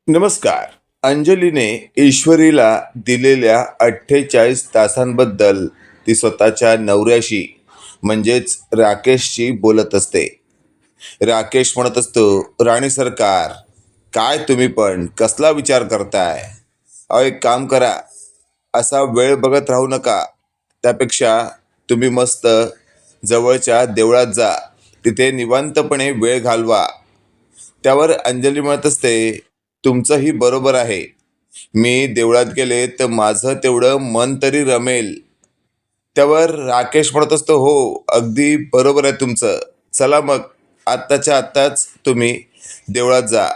नमस्कार. अंजलीने ईश्वरीला दिलेल्या 48 तासांबद्दल ती स्वतःच्या नवऱ्याशी म्हणजेच राकेशशी बोलत असते. राकेश म्हणत असतो, राणी सरकार, काय तुम्ही पण कसला विचार करताय? अहो, एक काम करा, असा वेळ बघत राहू नका. त्यापेक्षा तुम्ही मस्त जवळच्या देवळात जा, तिथे निवांतपणे वेळ घालवा. त्यावर अंजली म्हणत असते, तुमचंही बरोबर आहे. मी देवळात गेले तर माझं तेवढं मन तरी रमेल. त्यावर राकेश म्हणत असतो, हो, अगदी बरोबर आहे तुमचं. चला मग, आत्ताच्या आत्ताच तुम्ही देवळात जा.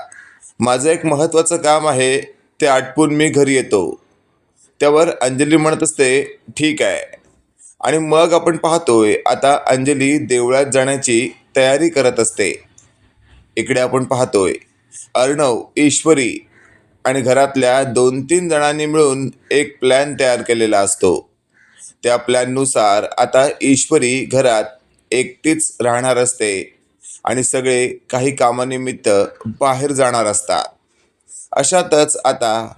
माझं एक महत्त्वाचं काम आहे, ते आटपून मी घरी येतो. त्यावर अंजली म्हणत असते, ठीक आहे. आणि मग आपण पाहतोय आता अंजली देवळात जाण्याची तयारी करत असते. इकडे आपण पाहतोय अर्णव, ईश्वरी आणि घरातल्या 2-3 जणांनी मिळून एक प्लॅन तयार केलेला असतो. त्या प्लॅननुसार आता ईश्वरी घरात एकटीच राहणार असते आणि सगळे काही कामानिमित्त बाहेर जाणार असतात. अशातच आता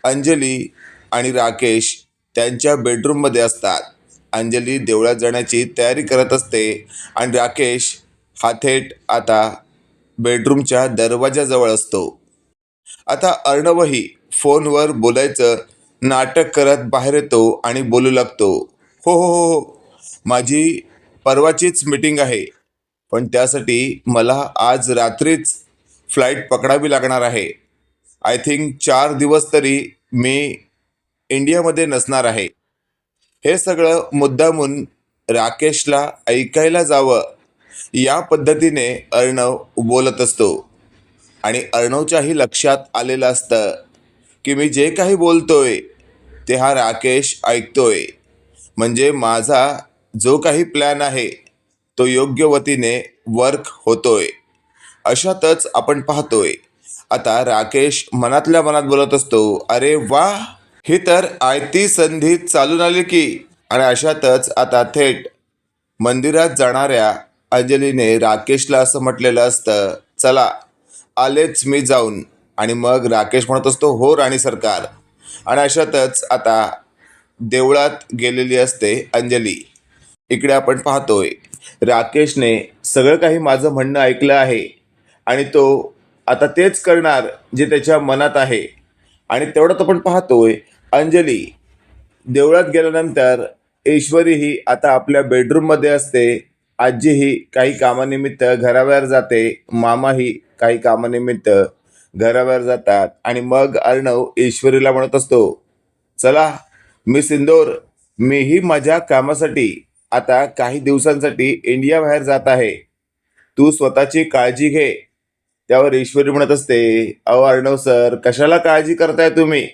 अंजली आणि राकेश त्यांच्या बेडरूममध्ये असतात. अंजली देवळात जाण्याची तयारी करत असते आणि राकेश हा थेट आता बेडरूमच्या दरवाजाजवळ असतो. आता अर्णवही फोनवर बोलायचं नाटक करत बाहेर येतो आणि बोलू लागतो, हो हो हो हो, माझी परवाचीच मीटिंग आहे, पण त्यासाठी मला आज रात्रीच फ्लाईट पकडावी लागणार आहे. आय थिंक 4 दिवस तरी मी इंडियामध्ये नसणार आहे. हे सगळं मुद्दामून राकेशला ऐकायला जावं या पद्धतीने अर्णव बोलत असतो. आणि अर्णवच्याही लक्षात आलेलं असतं की मी जे काही बोलतोय ते हा राकेश ऐकतोय. म्हणजे माझा जो काही प्लॅन आहे तो योग्य वतीने वर्क होतोय. अशातच आपण पाहतोय आता राकेश मनातल्या मनात बोलत असतो, अरे वा, ही तर आयती संधी चालून आली की. आणि अशातच आता थेट मंदिरात जाणाऱ्या अंजलीने राकेशला असं म्हटलेलं असतं, चला आलेच मी जाऊन. आणि मग राकेश म्हणत असतो, हो राणी सरकार. आणि अशातच आता देवळात गेलेली असते अंजली. इकडे आपण पाहतोय राकेशने सगळं काही माझं म्हणणं ऐकलं आहे आणि तो आता तेच करणार जे त्याच्या मनात आहे. आणि तेवढ्यात आपण पाहतोय अंजली देवळात गेल्यानंतर ईश्वरीही आता आपल्या बेडरूममध्ये असते. आजीही काही कामानिमित्त घराबाहेर जाते. मामाही काही कामानिमित्त घराबाहेर जातात. आणि मग अर्णव ईश्वरीला म्हणत असतो, चला मिस इंदोर, मीही माझ्या कामासाठी आता काही दिवसांसाठी इंडिया बाहेर जात आहे. तू स्वतःची काळजी घे. त्यावर ईश्वरी म्हणत असते, अहो अर्णव सर, कशाला काळजी करताय तुम्ही?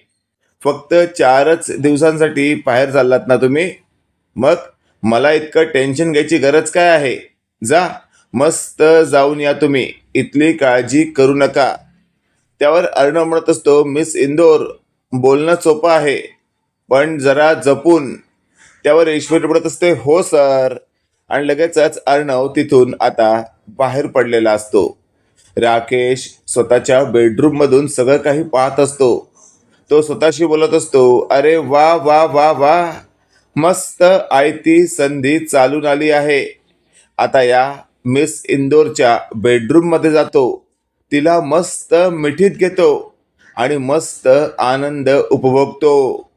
फक्त 4च दिवसांसाठी बाहेर चाललात ना तुम्ही? मग मला इतकं टेन्शन घ्यायची गरज काय आहे? जा, मस्त जाऊन या तुम्ही, इथली काळजी करू नका. त्यावर अर्णव म्हणत असतो, मिस इंदोर, बोलणं सोपं आहे पण जरा जपून. त्यावर ईश्वरी म्हणत असते, हो सर. आणि लगेचच अर्णव तिथून आता बाहेर पडलेला असतो. राकेश स्वतःच्या बेडरूममधून सगळं काही पाहत असतो. तो स्वतःशी बोलत असतो, अरे वा वा वा वा, मस्त आयती संधी चालून आली आहे. आता या मिस इंदोरच्या बेडरूममध्ये जातो, तिला मस्त मिठीत घेतो आणि मस्त आनंद उपभोगतो.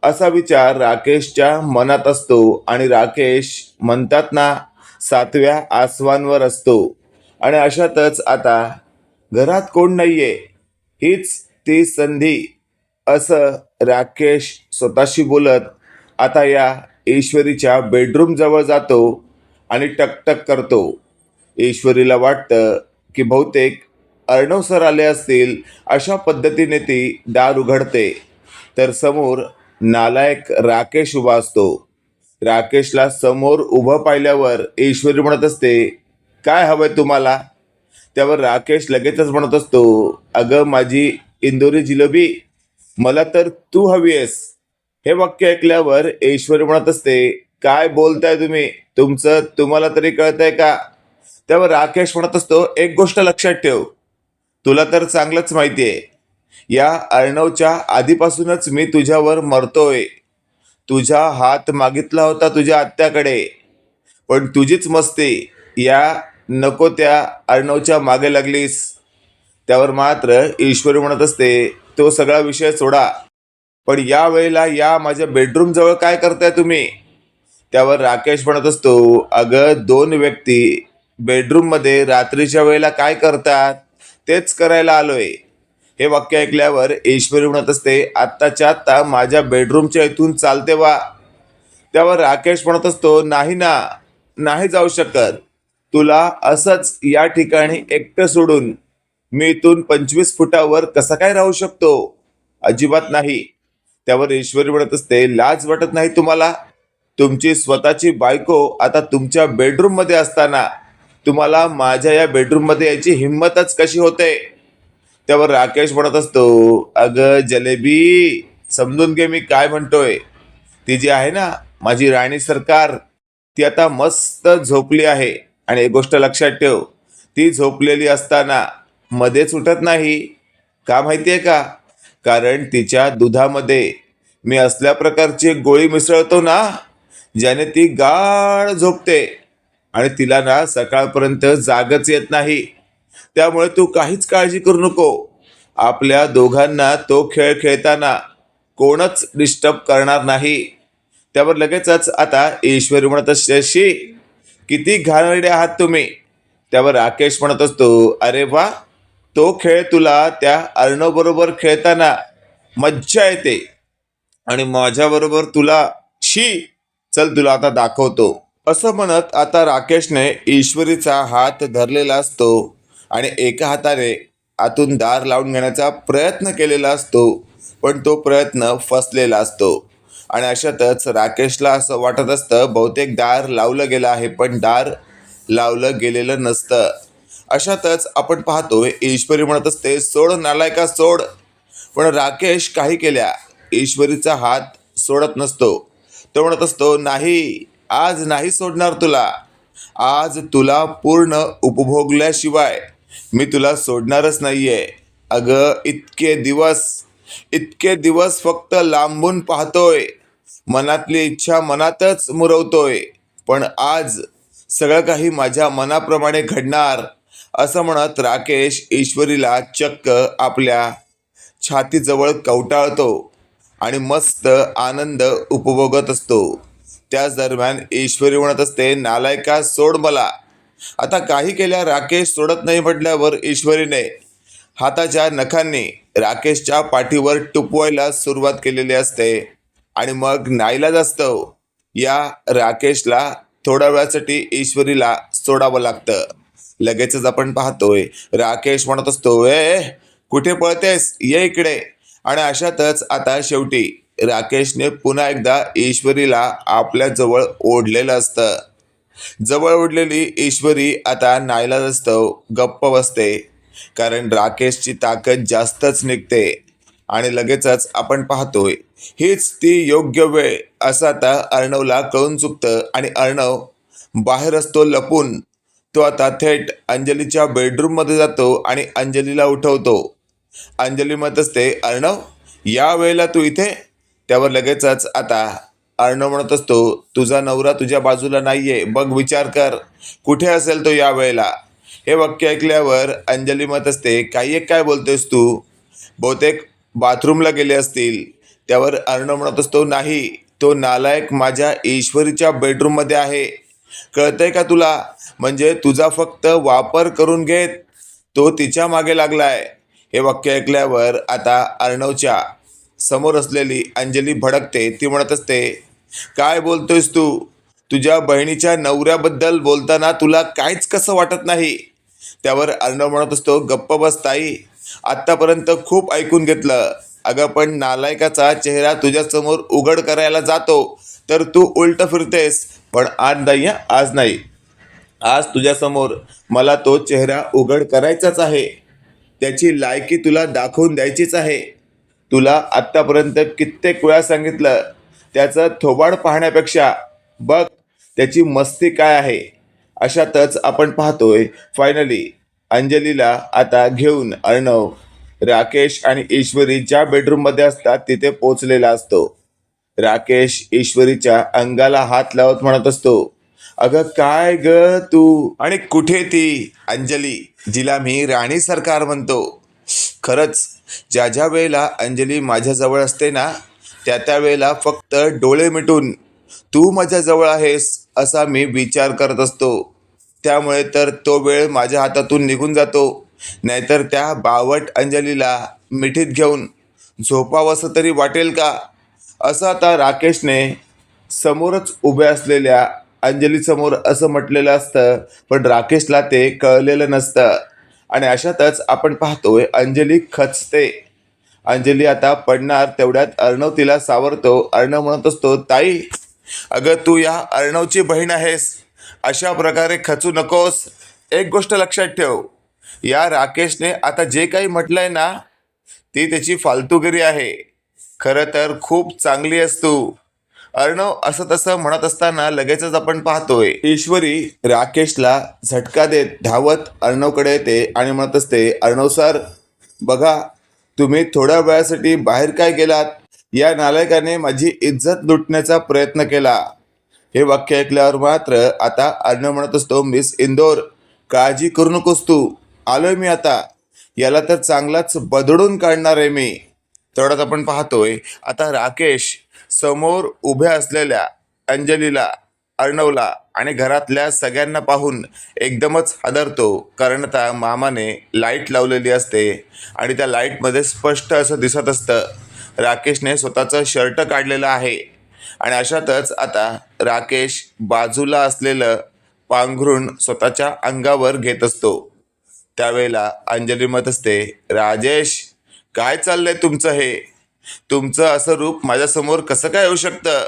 असा विचार राकेशच्या मनात असतो. आणि राकेश म्हणतात ना, 7व्या आसमानावर असतो. आणि अशातच आता घरात कोण नाहीये, हीच ती संधी, असं राकेश स्वतःशी बोलत आता या ईश्वरीच्या बेडरूम जवळ जातो आणि टकटक करतो. ईश्वरीला वाटतं की बहुतेक अर्णव सर आले असतील. अशा पद्धतीने ती दार उघडते तर समोर नालायक राकेश उभा असतो. राकेशला समोर उभं पाहिल्यावर ईश्वरी म्हणत असते, काय हवंय तुम्हाला? त्यावर राकेश लगेचच म्हणत असतो, अगं माझी इंदोरी जिलेबी, मला तर तू हवी आहेस. हे वाक्य ऐकल्यावर ईश्वरी म्हणत असते, काय बोलताय तुम्ही? तुमचं तुम्हाला तरी कळतंय का? त्यावर राकेश म्हणत असतो, एक गोष्ट लक्षात ठेव, तुला तर चांगलंच माहिती आहे या अर्णवच्या आधीपासूनच मी तुझ्यावर मरतोय. तुझा हात मागितला होता तुझ्या आत्याकडे, पण तुझीच मस्ती या नको त्या अर्णवच्या मागे लागलीस. त्यावर मात्र ईश्वरी म्हणत असते, तो सगळा विषय सोडा, पण या वेळेला या माझ्या बेडरूम जवळ काय करताय तुम्ही? त्यावर राकेश म्हणत असतो, अगं दोन व्यक्ती बेडरूम मध्ये रात्रीच्या वेळेला काय करतात तेच करायला आलोय. हे वाक्य ऐकल्यावर ईश्वरी म्हणत असते, आत्ताच्या आत्ता माझ्या बेडरूमच्या इथून चालते वा. त्यावर राकेश म्हणत असतो, नाही ना, नाही जाऊ शकत. तुला असंच या ठिकाणी एकटं सोडून मी इथून 25 फुटावर कसा काय राहू शकतो? अजिबात नाही. त्यावर ईश्वरी म्हणत असते, लाज वाटत नाही तुम्हाला? तुमची स्वतःची बायको आता तुमच्या बेडरूम मध्ये असताना तुम्हाला माझ्या या बेडरूम मध्ये यायची हिंमतच कशी होते? त्यावर राकेश म्हणत असतो, अगं जलेबी, समजून घे मी काय म्हणतोय. ती जी आहे ना माझी राणी सरकार, ती आता मस्त झोपली आहे. आणि एक गोष्ट लक्षात ठेव, ती झोपलेली असताना मध्येच उठत नाही. का माहितीये का? कारण तिच्या दुधामध्ये मी असल्या प्रकारची एक गोळी मिसळतो ना, ज्याने ती गाढ झोपते आणि तिला ना सकाळपर्यंत जागच येत नाही. त्यामुळे तू काहीच काळजी करू नको. आपल्या दोघांना तो खेळ खेळताना कोणच डिस्टर्ब करणार नाही. त्यावर लगेचच आता ईश्वरी म्हणत असते, शी, किती घाणेरडे आहात तुम्ही. त्यावर राकेश म्हणत असतो, अरे वा, तो खेळ तुला त्या अर्णव बरोबर खेळताना मज्जा येते आणि माझ्याबरोबर तुला, शी, चल तुला आता दाखवतो. असं म्हणत आता राकेशने ईश्वरीचा हात धरलेला असतो आणि एका हाताने आतून दार लावून घेण्याचा प्रयत्न केलेला असतो, पण तो प्रयत्न फसलेला असतो. आणि अशातच राकेशला असं वाटत असतं, बहुतेक दार लावलं गेलं आहे, पण दार लावलं गेलेलं नसतं. अशातच आपण पाहतोय ईश्वरी म्हणत असते, सोड नालायका सोड. पण राकेश काही केल्या ईश्वरीचा हात सोडत नसतो. तो म्हणत असतो, नाही, आज नाही सोडणार तुला. आज तुला पूर्ण उपभोगल्याशिवाय मी तुला सोडणारच नाहीये. अगं इतके दिवस फक्त लांबून पाहतोय, मनातली इच्छा मनातच मुरवतोय, पण आज सगळं काही माझ्या मनाप्रमाणे घडणार. असं म्हणत राकेश ईश्वरीला चक्क आपल्या छातीजवळ कवटाळतो आणि मस्त आनंद उपभोगत असतो. त्याच दरम्यान ईश्वरी म्हणत असते, नालायका सोड मला. आता काही केल्या राकेश सोडत नाही म्हटल्यावर ईश्वरीने हाताच्या नखांनी राकेशच्या पाठीवर टुपवायला सुरुवात केलेली असते. आणि मग नाईलाज असतो, या राकेशला थोड्या वेळासाठी ईश्वरीला सोडावं लागतं. लगेचच आपण पाहतोय राकेश म्हणत असतो, ए कुठे पळतेस, ये इकडे. आणि अशातच आता शेवटी राकेशने पुन्हा एकदा ईश्वरीला आपल्या जवळ ओढलेलं असतं. जवळ ओढलेली ईश्वरी आता नाईलाज असतो गप्प बसते, कारण राकेशची ताकद जास्तच निघते. आणि लगेचच आपण पाहतोय हीच ती योग्य वेळ असं आता अर्णवला कळून चुकतं आणि अर्णव बाहेर असतो लपून. तो आता थेट अंजलीच्या बेडरूममध्ये जातो आणि अंजलीला उठवतो. अंजली म्हणत असते, अर्णव, या वेळेला तू इथे? त्यावर लगेचच आता अर्णव म्हणत असतो, तुझा नवरा तुझ्या बाजूला नाहीये, बघ विचार कर, कुठे असेल तो या वेळेला. हे वाक्य ऐकल्यावर अंजली म्हणत असते, काही एक काय बोलतोयस तू? बहुतेक बाथरूमला गेले असतील. त्यावर अर्णव म्हणत असतो, नाही, तो नालायक माझ्या ईश्वरीच्या बेडरूममध्ये आहे. कळतंय का तुला? म्हणजे तुझा फक्त वापर करून घेत तो तिच्या मागे लागलाय. हे वाक्य ऐकल्यावर आता अर्णवच्या समोर असलेली अंजली भडकते. ती म्हणत असते, काय बोलतोयस तू? तुझ्या बहिणीच्या नवऱ्याबद्दल बोलताना तुला काहीच कसं वाटत नाही? त्यावर अर्णव म्हणत असतो, गप्प बस ताई, आत्तापर्यंत खूप ऐकून घेतलं. अगं पण नालायकाचा चेहरा तुझ्यासमोर उघड करायला जातो तर तू उलट फिरतेस. पण आज नाही, आज नाही, आज तुझ्यासमोर मला तो चेहरा उघड करायचाच आहे. त्याची लायकी तुला दाखवून द्यायचीच आहे. तुला आत्तापर्यंत कित्येक वेळा सांगितलं, त्याचं थोबाड पाहण्यापेक्षा बघ त्याची मस्ती काय आहे. अशातच आपण पाहतोय फायनली अंजलीला आता घेऊन अर्णव राकेश आणि ईश्वरी ज्या बेडरूम मध्ये असतात तिथे पोहोचलेला असतो. राकेश ईश्वरीच्या अंगाला हात लावत म्हणत असतो, अगं काय ग तू, आणि कुठे ती अंजली जिला मी राणी सरकार म्हणतो. खरंच ज्या ज्या वेळेला अंजली माझ्याजवळ असते ना, त्या वेळेला फक्त डोळे मिटून तू माझ्याजवळ आहेस असा मी विचार करत असतो. त्यामुळे तर तो वेळ माझ्या हातातून निघून जातो. नाहीतर त्या बावट अंजलीला मिठीत घेऊन झोपावंसं तरी वाटेल का. असं आता राकेशने समोरच उभ्या असलेल्या अंजलीसमोर असं म्हटलेलं असतं, पण राकेशला ते कळलेलं नसतं. आणि अशातच आपण पाहतोय अंजली खचते. अंजली आता पडणार तेवढ्यात अर्णव तिला सावरतो. अर्णव म्हणत असतो, ताई अगं तू या अर्णवची बहीण आहेस, अशा प्रकारे खचू नकोस. एक गोष्ट लक्षात ठेव, या राकेशने आता जे काही म्हटलंय ना, ती त्याची फालतूगिरी आहे. खरं तर खूप चांगली आहेस तू. अर्णव असं तसं म्हणत असताना लगेचच आपण पाहतोय ईश्वरी राकेशला झटका देत धावत अर्णवकडे येते आणि म्हणत असते, अर्णव सर बघा, तुम्ही थोड्या वेळासाठी बाहेर काय गेलात. या नालायकाने माझी इज्जत लुटण्याचा प्रयत्न केला. हे वाक्य ऐकल्यावर मात्र आता अर्णव म्हणत असतो, मिस इंदोर काळजी करू नकोस तू, आलोय मी आता. याला तर चांगलाच बदडून काढणार आहे मी. तेवढ्यात आपण पाहतोय आता राकेश समोर उभ्या असलेल्या अंजलीला, अर्णवला आणि घरातल्या सगळ्यांना पाहून एकदमच हादरतो. कारण आता मामाने लाईट लावलेली असते आणि त्या लाईटमध्ये स्पष्ट असं दिसत असतं राकेशने स्वतःचं शर्ट काढलेलं आहे. आणि अशातच आता राकेश बाजूला असलेलं पांघरून स्वतःच्या अंगावर घेत असतो. त्यावेळेला अंजली म्हणत असते, राजेश काय चाललंय तुमचं हे, तुमचं असं रूप माझ्यासमोर कसं काय येऊ शकतं.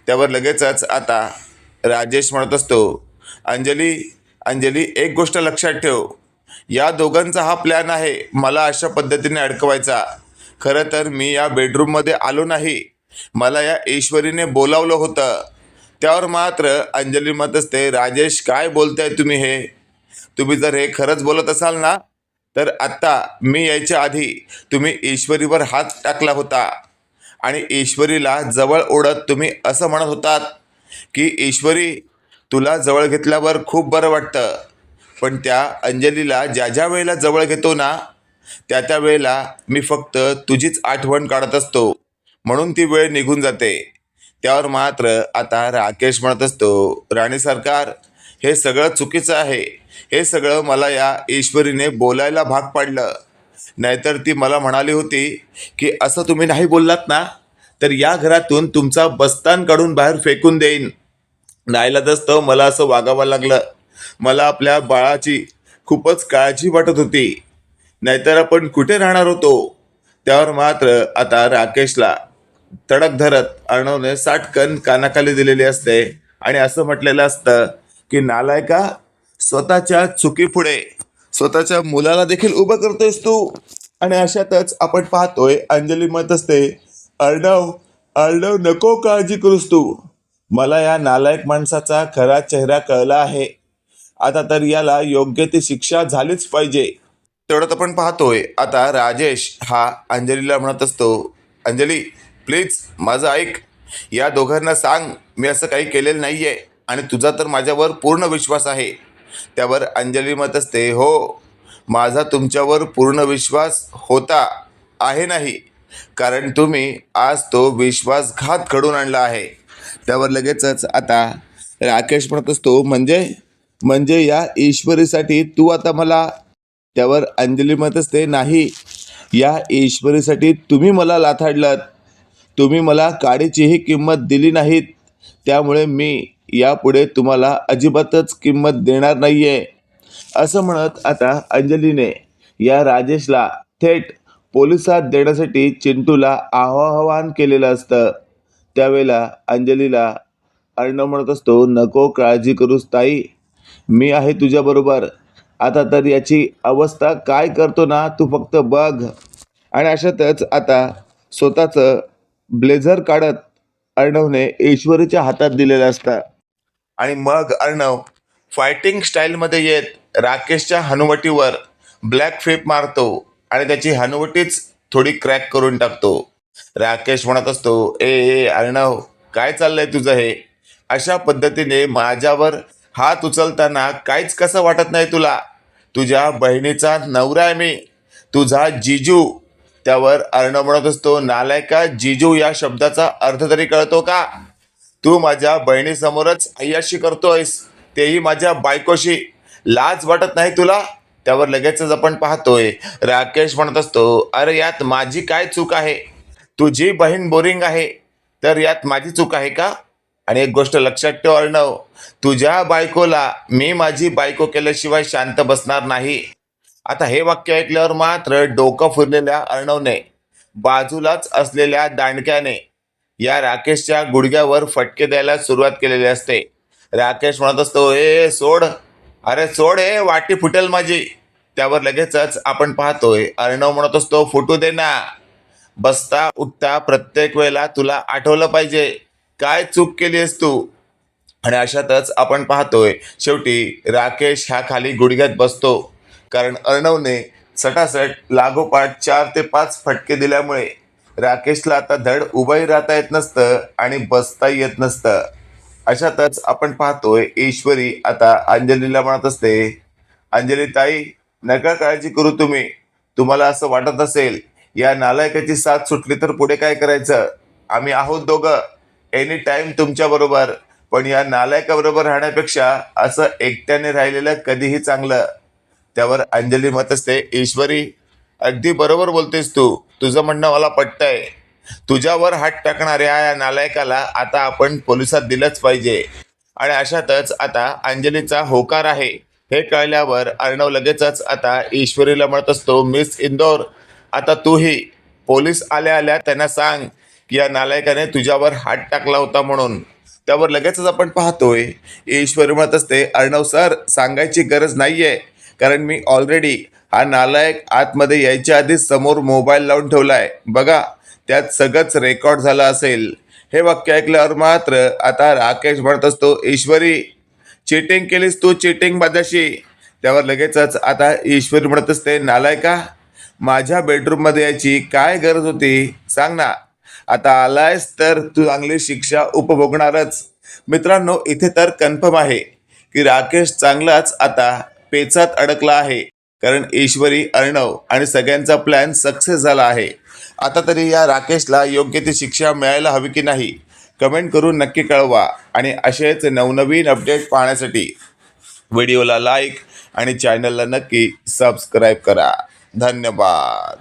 त्यावर लगेचच आता राजेश म्हणत असतो, अंजली अंजली एक गोष्ट लक्षात ठेव, या दोघांचा हा प्लॅन आहे मला अशा पद्धतीने अडकवायचा. खरं तर मी या बेडरूममध्ये आलो नाही, मला या ईश्वरीने बोलावलं होतं. त्यावर मात्र अंजली म्हणत असते, राजेश काय बोलताय तुम्ही हे, तुम्ही जर हे खरंच बोलत असाल ना, तर आत्ता मी यायच्या आधी तुम्ही ईश्वरीवर हात टाकला होता आणि ईश्वरीला जवळ ओढत तुम्ही असं म्हणत होतात की ईश्वरी तुला जवळ घेतल्यावर खूप बरं वाटतं. पण त्या अंजलीला ज्या ज्या वेळेला जवळ घेतो ना, त्या वेळेला मी फक्त तुझीच आठवण काढत असतो, म्हणून ती वेळ निघून जाते. त्यावर मात्र आता राकेश म्हणत असतो, राणी सरकार हे सगळं चुकीचं आहे. हे सगळं मला या ईश्वरीने बोलायला भाग पाडलं. नाहीतर ती मला म्हणाली होती की असं तुम्ही नाही बोललात ना, तर या घरातून तुमचा बस्तान काढून बाहेर फेकून देईन. नाईलाजास्तव मला असं वागावं लागलं. मला आपल्या बाळाची खूपच काळजी वाटत होती, नाहीतर आपण कुठे राहणार होतो. त्यावर मात्र आता राकेशला तडक धरत अर्णवने साटकन कानाखाली दिलेली असते आणि असं म्हटलेलं असतं की नालायका, स्वतःच्या चुकीपुढे स्वतःच्या मुलाला देखील उभं करतोयस तू. आणि अशातच आपण पाहतोय अंजली म्हणत असते, अर्णव अर्णव नको काळजी करूस तू, मला या नालायक माणसाचा खरा चेहरा कळला आहे. आता तर याला योग्य ती शिक्षा झालीच पाहिजे. तेवढ्यात आपण पाहतोय आता राजेश हा अंजलीला म्हणत असतो, अंजली प्लीज माझं ऐक, या दोघांना सांग मी असं काही केलेलं नाहीये आणि तुझा तर माझ्यावर पूर्ण विश्वास आहे. त्यावर अंजली म्हणत असते, हो माझा तुमच्यावर पूर्ण विश्वास होता आहे नाही, कारण तुम्ही आज तो विश्वासघात घडून आणला आहे. त्यावर लगेचच आता राकेश म्हणत असतो, म्हणजे म्हणजे या ईश्वरीसाठी तू आता मला. त्यावर अंजली म्हणत असते, नाही, या ईश्वरीसाठी तुम्ही मला लाथाडलात, तुम्ही मला काडीचीही किंमत दिली नाहीत. त्यामुळे मी यापुढे तुम्हाला अजिबातच किंमत देणार नाहीये. असं म्हणत आता अंजलीने या राजेशला थेट पोलिसात देण्यासाठी चिंटूला आवाहन केलेलं असतं. त्यावेळेला अंजलीला अर्णव म्हणत असतो, नको काळजी करूस ताई, मी आहे तुझ्याबरोबर. आता तर याची अवस्था काय करतो ना तू फक्त बघ. आणि अशातच आता स्वतःचं ब्लेझर काढत अर्णवने ईश्वरीच्या हातात दिलेलं असतं आणि मग अर्णव फायटिंग स्टाईलमध्ये येत राकेशच्या हनुवटीवर ब्लॅक फेप मारतो आणि त्याची हनुवटीच थोडी क्रॅक करून टाकतो. राकेश म्हणत असतो, ए ए अर्णव, काय चाललंय तुझं हे? अशा पद्धतीने माझ्यावर हात उचलताना काहीच कसं वाटत नाही तुला? तुझ्या बहिणीचा नवरा आहे मी, तुझा जिजू. त्यावर अर्णव म्हणत असतो, नालायका, जिजू या शब्दाचा अर्थ तरी कळतो का? तू माझ्या बहिणीसमोरच अय्याशी करतोयस, तेही माझ्या बायकोशी. लाज वाटत नाही तुला? त्यावर लगेचच आपण पाहतोय राकेश म्हणत असतो, अरे यात माझी काय चूक आहे? तुझी बहीण बोरिंग आहे, तर यात माझी चूक आहे का? आणि एक गोष्ट लक्षात ठेव अर्णव, तुझ्या बायकोला मी माझी बायको केल्याशिवाय शांत बसणार नाही. आता हे वाक्य ऐकल्यावर मात्र डोकं फिरलेल्या अर्णवने बाजूलाच असलेल्या दांडक्याने या राकेशच्या गुडघ्यावर फटके द्यायला सुरुवात केलेली असते. राकेश म्हणत असतो, ए सोड, अरे सोड, ए वाटी फुटेल माझी. त्यावर लगेचच आपण पाहतोय अर्णव म्हणत असतो, फुटू दे ना. बसता उठता प्रत्येक वेळेला तुला आठवलं पाहिजे काय चूक केली आहेस तू. आणि अशातच आपण पाहतोय शेवटी राकेश हा खाली गुडघ्यात बसतो, कारण अर्णवने सटासट लागोपाठ 4 ते 5 फटके दिल्यामुळे राकेशला आता धड उभंही राहता येत नसतं आणि बसताही येत नसतं. अशातच आपण पाहतोय ईश्वरी आता अंजलीला म्हणत असते, अंजली ताई, नका काळजी करू तुम्ही. तुम्हाला असं वाटत असेल या नालायकाची साथ सुटली तर पुढे काय करायचं? आम्ही आहोत दोघं एनी टाइम तुमच्या बरोबर. पण या नालायकाबरोबर राहण्यापेक्षा असं एकट्याने राहिलेलं कधीही चांगलं. त्यावर अंजली म्हणत असते, ईश्वरी, अगदी बरोबर बोलतेस तू, तुझं म्हणणं मला पटतंय. तुझ्यावर हात टाकणाऱ्या या नालायकाला आता आपण पोलिसात दिलंच पाहिजे. आणि अशातच आता अंजलीचा होकार आहे हे कळल्यावर अर्णव लगेचच आता ईश्वरीला म्हणत असतो, मिस इंदोर, आता तूही पोलीस आल्या आल्या त्यांना सांग की या नालायकाने तुझ्यावर हात टाकला होता म्हणून. त्यावर लगेचच आपण पाहतोय ईश्वरी म्हणत असते, अर्णव सर, सांगायची गरज नाहीये, कारण मी ऑलरेडी हा नालायक आतमध्ये यायच्या आधीच समोर मोबाईल लावून ठेवलाय बघा, त्यात सगळंच रेकॉर्ड झालं असेल. हे वाक्य ऐकल्यावर मात्र आता राकेश म्हणत असतो, ईश्वरी, चिटिंग केलीस तू, चिटिंग माझ्याशी. त्यावर लगेचच आता ईश्वरी म्हणत असते, नालायका, माझ्या बेडरूममध्ये यायची काय गरज होती सांग ना. आता आलायस तर तू चांगली शिक्षा उपभोगणारच. मित्रांनो, इथे तर कन्फर्म आहे की राकेश चांगलाच आता पेचात अडकला आहे, कारण ईश्वरी, अर्णव आणि सगळ्यांचा प्लॅन सक्सेस झाला आहे. आता तरी या राकेशला योग्य ती शिक्षा मिळायला हवी की नाही, कमेंट करून नक्की कळवा. आणि असेच नवनवीन अपडेट पाहण्यासाठी व्हिडिओला लाईक आणि चॅनलला नक्की सबस्क्राईब करा. धन्यवाद.